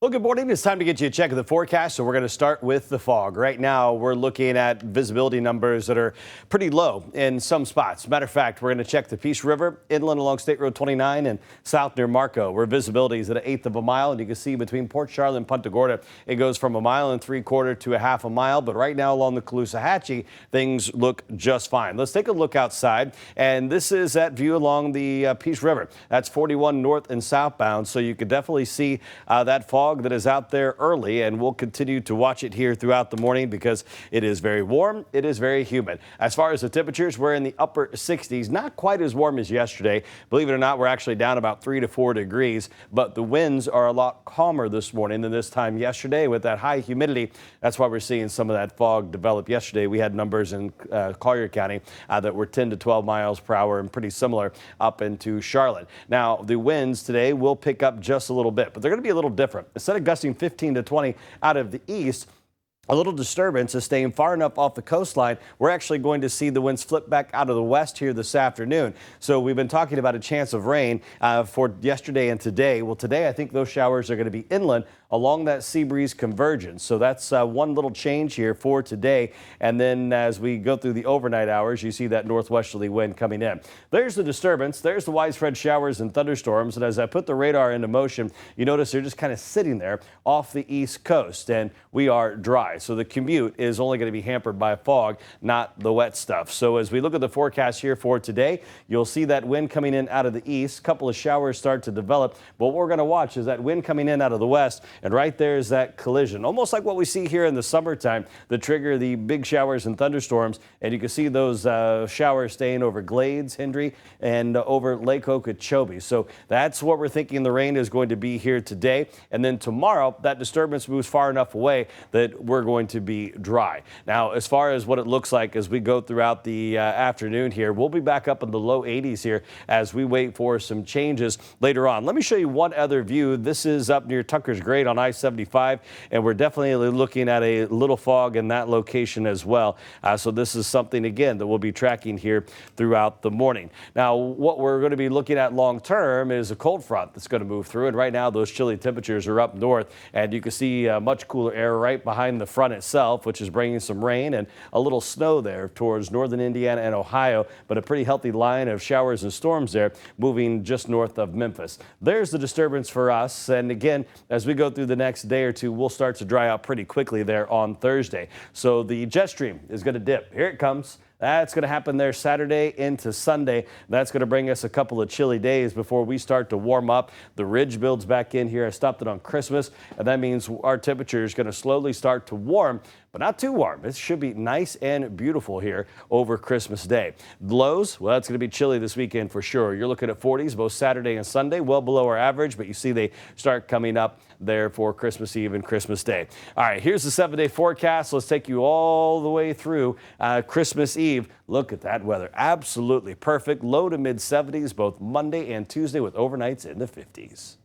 Well, good morning. It's time to get you a check of the forecast. So we're going to start with the fog. Right now, we're looking at visibility numbers that are pretty low in some spots. Matter of fact, we're going to check the Peace River, inland along State Road 29 and south near Marco, where visibility is at 1/8 of a mile. And you can see between Port Charlotte and Punta Gorda, it goes from 1 3/4 to 1/2 a mile. But right now along the Caloosahatchee, things look just fine. Let's take a look outside. And this is that view along the Peace River. That's 41 north and southbound. So you could definitely see that fog that is out there early, and we'll continue to watch it here throughout the morning because it is very warm. It is very humid. As far as the temperatures, we're in the upper 60s, not quite as warm as yesterday. Believe it or not, we're actually down about 3 to 4 degrees, but the winds are a lot calmer this morning than this time yesterday with that high humidity. That's why we're seeing some of that fog develop yesterday. We had numbers in Collier County that were 10 to 12 miles per hour and pretty similar up into Charlotte. Now, the winds today will pick up just a little bit, but they're going to be a little different. Instead of gusting 15 to 20 out of the east, a little disturbance is staying far enough off the coastline. We're actually going to see the winds flip back out of the west here this afternoon. So we've been talking about a chance of rain for yesterday and today. Well, today I think those showers are going to be inland along that sea breeze convergence. So that's one little change here for today. And then as we go through the overnight hours, you see that northwesterly wind coming in. There's the disturbance. There's the widespread showers and thunderstorms. And as I put the radar into motion, you notice they're just kind of sitting there off the east coast, and we are dry. So the commute is only going to be hampered by fog, not the wet stuff. So as we look at the forecast here for today, you'll see that wind coming in out of the east. A couple of showers start to develop. But what we're going to watch is that wind coming in out of the west. And right there is that collision, almost like what we see here in the summertime, that trigger the big showers and thunderstorms. And you can see those showers staying over Glades, Hendry, and over Lake Okeechobee. So that's what we're thinking the rain is going to be here today. And then tomorrow, that disturbance moves far enough away that we're going to be dry. Now, as far as what it looks like as we go throughout the afternoon here, we'll be back up in the low 80s here as we wait for some changes later on. Let me show you one other view. This is up near Tucker's Grade on I-75, and we're definitely looking at a little fog in that location as well. So this is something, again, that we'll be tracking here throughout the morning. Now, what we're going to be looking at long term is a cold front that's going to move through, and right now those chilly temperatures are up north, and you can see much cooler air right behind the front itself, which is bringing some rain and a little snow there towards northern Indiana and Ohio, but a pretty healthy line of showers and storms there moving just north of Memphis. There's the disturbance for us, and again, as we go through the next day or two, we'll start to dry out pretty quickly there on Thursday. So the jet stream is going to dip. Here it comes. That's going to happen there Saturday into Sunday. That's going to bring us a couple of chilly days before we start to warm up. The ridge builds back in here. I stopped it on Christmas, and that means our temperature is going to slowly start to warm, but not too warm. It should be nice and beautiful here over Christmas Day. Lows, well, it's going to be chilly this weekend for sure. You're looking at 40s both Saturday and Sunday, well below our average, but you see they start coming up there for Christmas Eve and Christmas Day. All right, here's the 7-day forecast. Let's take you all the way through Christmas Eve. Look at that weather. Absolutely perfect. Low to mid 70s both Monday and Tuesday with overnights in the 50s.